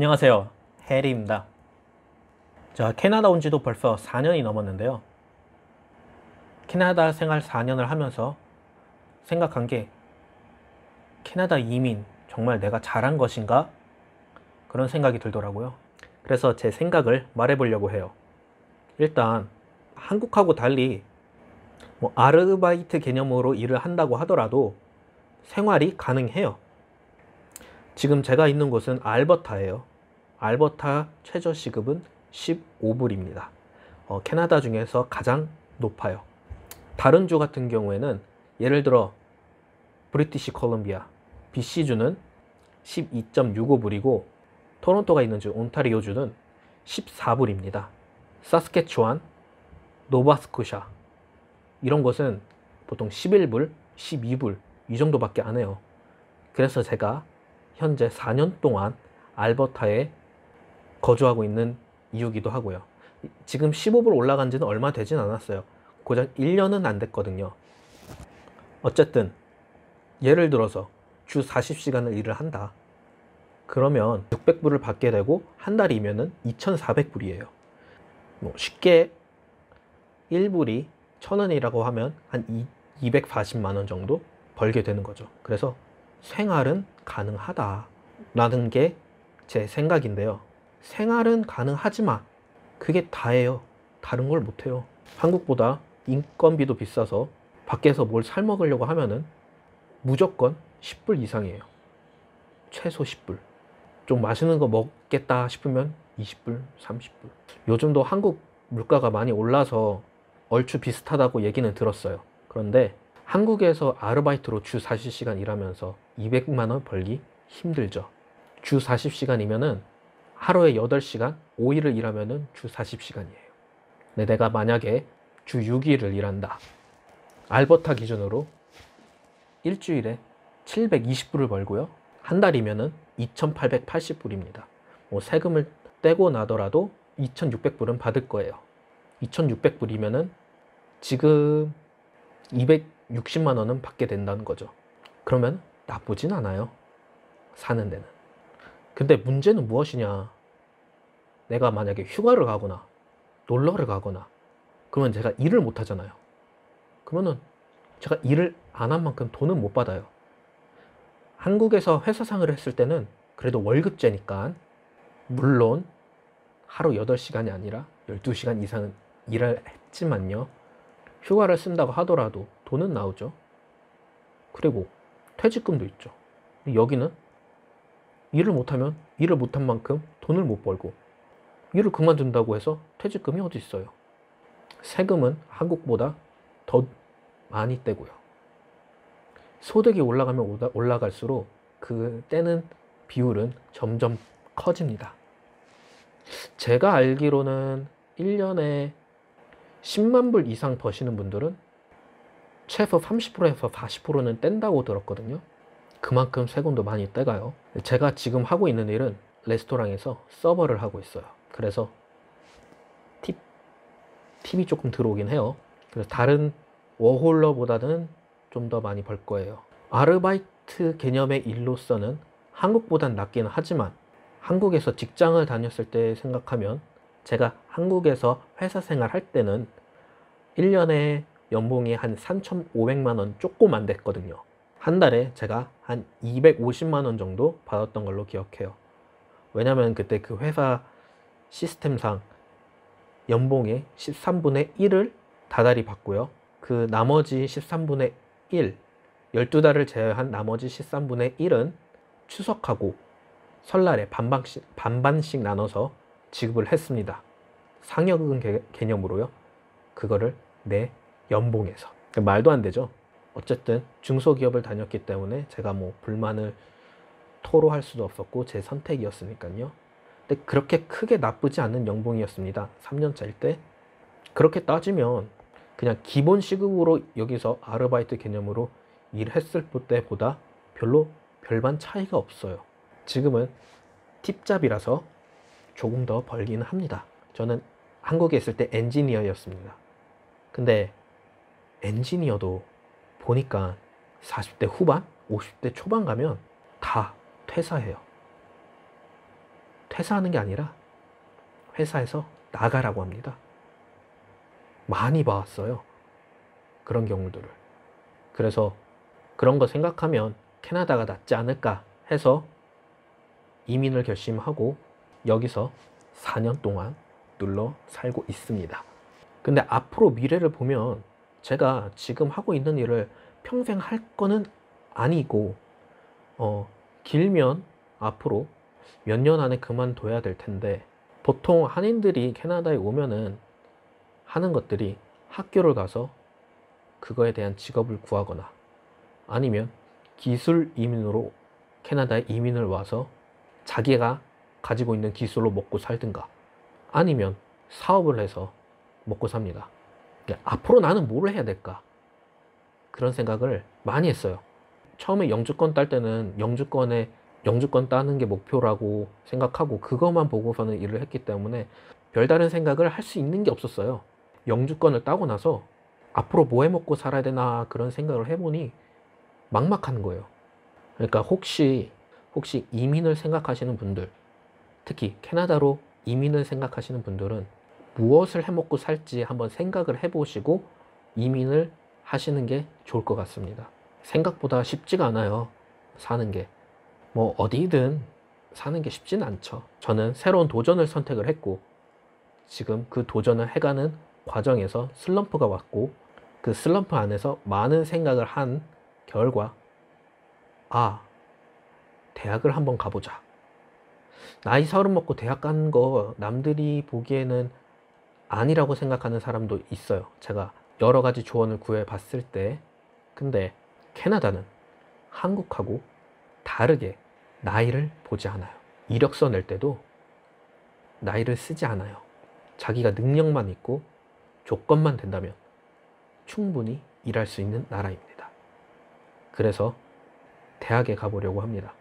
안녕하세요, 해리입니다. 제가 캐나다 온 지도 벌써 4년이 넘었는데요. 캐나다 생활 4년을 하면서 생각한 게, 캐나다 이민 정말 내가 잘한 것인가? 그런 생각이 들더라고요. 그래서 제 생각을 말해보려고 해요. 일단 한국하고 달리 아르바이트 개념으로 일을 한다고 하더라도 생활이 가능해요. 지금 제가 있는 곳은 알버타예요. 알버타 최저시급은 15불입니다. 캐나다 중에서 가장 높아요. 다른 주 같은 경우에는 예를 들어 브리티시 콜ум비아, BC주는 12.65불이고 토론토가 있는 주 온타리오주는 14불입니다. 사스케추안, 노바스코샤 이런 곳은 보통 11불, 12불 이 정도밖에 안 해요. 그래서 제가 현재 4년 동안 알버타에 거주하고 있는 이유기도 하고요. 지금 15불 올라간 지는 얼마 되진 않았어요. 고작 1년은 안 됐거든요. 어쨌든 예를 들어서 주 40시간을 일을 한다. 그러면 600불을 받게 되고 한 달이면은 2,400불이에요. 쉽게 1불이 1,000원이라고 하면 한 240만 원 정도 벌게 되는 거죠. 그래서 생활은 가능하다라는 게 제 생각인데요. 생활은 가능하지만 그게 다예요. 다른 걸 못해요. 한국보다 인건비도 비싸서 밖에서 뭘 사 먹으려고 하면은 무조건 10불 이상이에요. 최소 10불. 좀 맛있는 거 먹겠다 싶으면 20불, 30불. 요즘도 한국 물가가 많이 올라서 얼추 비슷하다고 얘기는 들었어요. 그런데 한국에서 아르바이트로 주 40시간 일하면서 200만 원 벌기 힘들죠. 주 40시간이면은 하루에 8시간, 5일을 일하면은 주 40시간이에요. 근데 내가 만약에 주 6일을 일한다. 알버타 기준으로 일주일에 720불을 벌고요. 한 달이면은 2,880불입니다. 세금을 떼고 나더라도 2,600불은 받을 거예요. 2,600불이면은 지금 260만 원은 받게 된다는 거죠. 그러면 나쁘진 않아요. 사는 데는. 근데 문제는 무엇이냐? 내가 만약에 휴가를 가거나 놀러를 가거나 그러면 제가 일을 못 하잖아요. 그러면은 제가 일을 안 한 만큼 돈은 못 받아요. 한국에서 회사 생활을 했을 때는 그래도 월급제니까 물론 하루 8시간이 아니라 12시간 이상은 일을 했지만요. 휴가를 쓴다고 하더라도 돈은 나오죠. 그리고 퇴직금도 있죠. 여기는 일을 못하면 일을 못한 만큼 돈을 못 벌고 일을 그만둔다고 해서 퇴직금이 어디 있어요. 세금은 한국보다 더 많이 떼고요. 소득이 올라가면 올라갈수록 그 떼는 비율은 점점 커집니다. 제가 알기로는 1년에 10만 불 이상 버시는 분들은 최소 30%에서 40%는 뗀다고 들었거든요. 그만큼 세금도 많이 떼가요. 제가 지금 하고 있는 일은 레스토랑에서 서버를 하고 있어요. 그래서 팁이 조금 들어오긴 해요. 그래서 다른 워홀러보다는 좀 더 많이 벌 거예요. 아르바이트 개념의 일로서는 한국보단 낫기는 하지만 한국에서 직장을 다녔을 때 생각하면 제가 한국에서 회사 생활 할 때는 1년에 연봉이 한 3,500만 원 조금 안 됐거든요. 한 달에 제가 한 250만 원 정도 받았던 걸로 기억해요. 왜냐면 그때 그 회사 시스템상 연봉의 13분의 1을 다달이 받고요. 그 나머지 13분의 1, 12달을 제외한 나머지 13분의 1은 추석하고 설날에 반반씩 나눠서 지급을 했습니다. 상여금 개념으로요. 그거를 내 연봉에서. 말도 안 되죠. 어쨌든 중소기업을 다녔기 때문에 제가 불만을 토로할 수도 없었고 제 선택이었으니까요. 근데 그렇게 크게 나쁘지 않은 연봉이었습니다. 3년차일 때. 그렇게 따지면 그냥 기본 시급으로 여기서 아르바이트 개념으로 일했을 때보다 별로 별반 차이가 없어요. 지금은 팁잡이라서 조금 더 벌기는 합니다. 저는 한국에 있을 때 엔지니어였습니다. 근데 엔지니어도 보니까 40대 후반, 50대 초반 가면 다 퇴사해요. 퇴사하는 게 아니라 회사에서 나가라고 합니다. 많이 봐왔어요. 그런 경우들을. 그래서 그런 거 생각하면 캐나다가 낫지 않을까 해서 이민을 결심하고 여기서 4년 동안 눌러 살고 있습니다. 근데 앞으로 미래를 보면 제가 지금 하고 있는 일을 평생 할 거는 아니고 길면 앞으로 몇 년 안에 그만둬야 될 텐데, 보통 한인들이 캐나다에 오면은 하는 것들이 학교를 가서 그거에 대한 직업을 구하거나 아니면 기술 이민으로 캐나다에 이민을 와서 자기가 가지고 있는 기술로 먹고 살든가 아니면 사업을 해서 먹고 삽니다. 앞으로 나는 뭘 해야 될까? 그런 생각을 많이 했어요. 처음에 영주권 딸 때는 영주권 따는 게 목표라고 생각하고 그것만 보고서는 일을 했기 때문에 별다른 생각을 할 수 있는 게 없었어요. 영주권을 따고 나서 앞으로 뭐 해 먹고 살아야 되나 그런 생각을 해보니 막막한 거예요. 그러니까 혹시 이민을 생각하시는 분들, 특히 캐나다로 이민을 생각하시는 분들은 무엇을 해 먹고 살지 한번 생각을 해보시고 이민을 하시는 게 좋을 것 같습니다. 생각보다 쉽지가 않아요. 사는 게. 뭐 어디든 사는 게 쉽지는 않죠. 저는 새로운 도전을 선택을 했고 지금 그 도전을 해가는 과정에서 슬럼프가 왔고 그 슬럼프 안에서 많은 생각을 한 결과, 대학을 한번 가보자. 나이 30 먹고 대학 간 거 남들이 보기에는 아니라고 생각하는 사람도 있어요. 제가 여러 가지 조언을 구해봤을 때. 근데 캐나다는 한국하고 다르게 나이를 보지 않아요. 이력서 낼 때도 나이를 쓰지 않아요. 자기가 능력만 있고 조건만 된다면 충분히 일할 수 있는 나라입니다. 그래서 대학에 가보려고 합니다.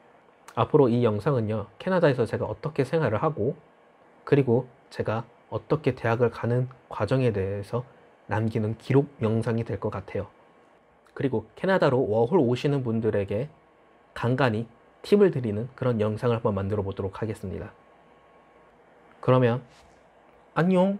앞으로 이 영상은요, 캐나다에서 제가 어떻게 생활을 하고 그리고 제가 어떻게 대학을 가는 과정에 대해서 남기는 기록 영상이 될 것 같아요. 그리고 캐나다로 워홀 오시는 분들에게 간간히 팁을 드리는 그런 영상을 한번 만들어 보도록 하겠습니다. 그러면 안녕!